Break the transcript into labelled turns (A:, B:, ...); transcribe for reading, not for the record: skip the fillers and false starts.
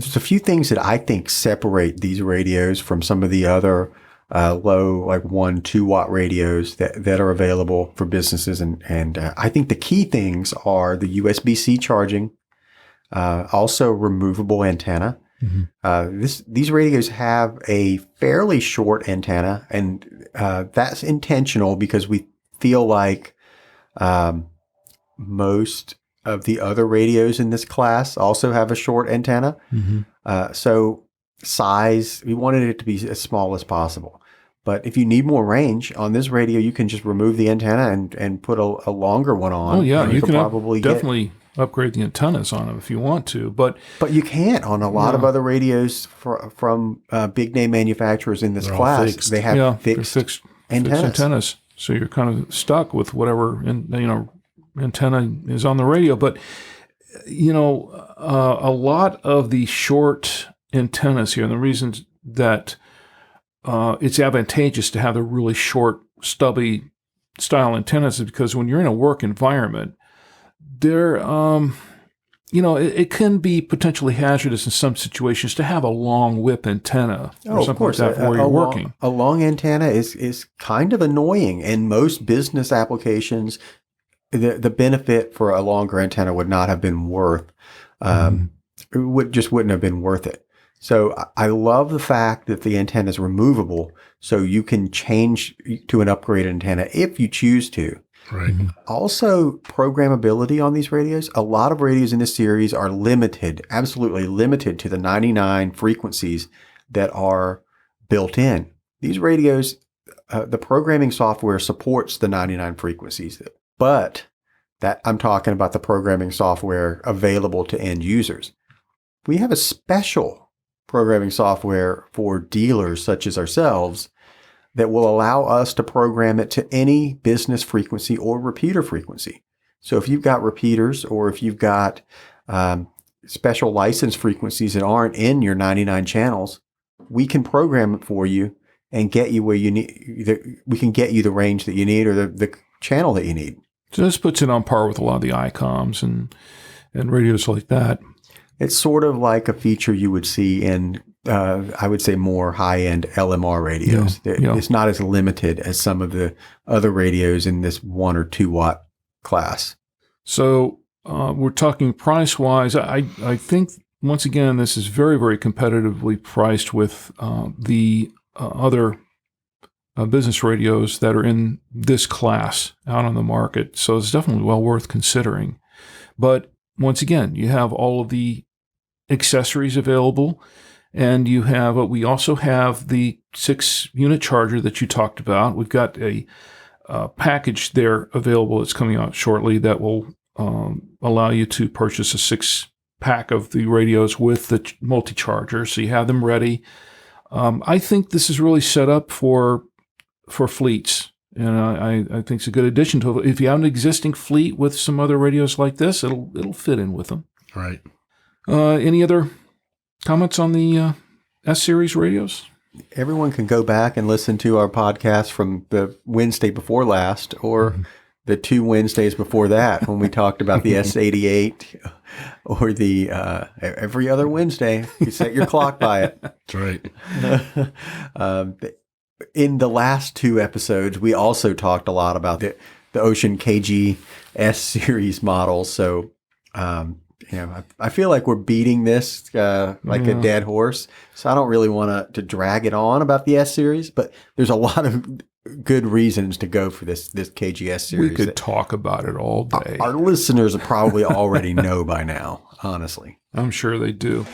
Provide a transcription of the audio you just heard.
A: there's a few things that I think separate these radios from some of the other low, like 1-2 watt radios that are available for businesses. And I think the key things are the USB-C charging, also removable antenna. These radios have a fairly short antenna, and that's intentional because we feel like most of the other radios in this class also have a short antenna. So size, we wanted it to be as small as possible. But if you need more range on this radio, you can just remove the antenna and put a longer one on.
B: Oh yeah, you can
A: probably
B: definitely upgrade the antennas on them if you want to. But
A: you can't on a lot of other radios from big name manufacturers in this class. They have fixed antennas.
B: So you're kind of stuck with whatever antenna is on the radio. But a lot of the short antennas here, and the reasons that it's advantageous to have the really short, stubby style antennas is because when you're in a work environment, there, it can be potentially hazardous in some situations to have a long whip antenna or something like that where you're working.
A: A long antenna is kind of annoying. In most business applications, the benefit for a longer antenna would not have been worth. It wouldn't have been worth it. So I love the fact that the antenna is removable, so you can change to an upgraded antenna if you choose to.
C: Right.
A: Also, programmability on these radios. A lot of radios in this series are limited, absolutely limited to the 99 frequencies that are built in. These radios, the programming software supports the 99 frequencies, but that I'm talking about the programming software available to end users. We have a special programming software for dealers such as ourselves that will allow us to program it to any business frequency or repeater frequency. So if you've got repeaters or if you've got special license frequencies that aren't in your 99 channels, we can program it for you and get you where you need. We can get you the range that you need or the channel that you need.
B: So this puts it on par with a lot of the ICOMs and radios like that.
A: It's sort of like a feature you would see in, I would say, more high-end LMR radios. It's not as limited as some of the other radios in this 1 or 2 watt class.
B: So we're talking price-wise. I think, once again, this is very, very competitively priced with the other business radios that are in this class out on the market. So it's definitely well worth considering. But once again, you have all of the accessories available, and we also have the 6-unit charger that you talked about. We've got a package there available that's coming out shortly that will allow you to purchase a 6-pack of the radios with the multi-charger, so you have them ready. I think this is really set up for fleets. And I think it's a good addition to it. If you have an existing fleet with some other radios like this, it'll fit in with them.
C: Right.
B: Any other comments on the S-Series radios?
A: Everyone can go back and listen to our podcast from the Wednesday before last or the 2 Wednesdays before that when we talked about the S88 or the every other Wednesday. You set your clock by it.
C: That's right.
A: In the last 2 episodes, we also talked a lot about the Wouxun KG-S series models. So, I feel like we're beating this like a dead horse. So I don't really want to drag it on about the S series, but there's a lot of good reasons to go for this KG-S series.
B: We could talk about it all day.
A: Our listeners probably already know by now, honestly.
B: I'm sure they do.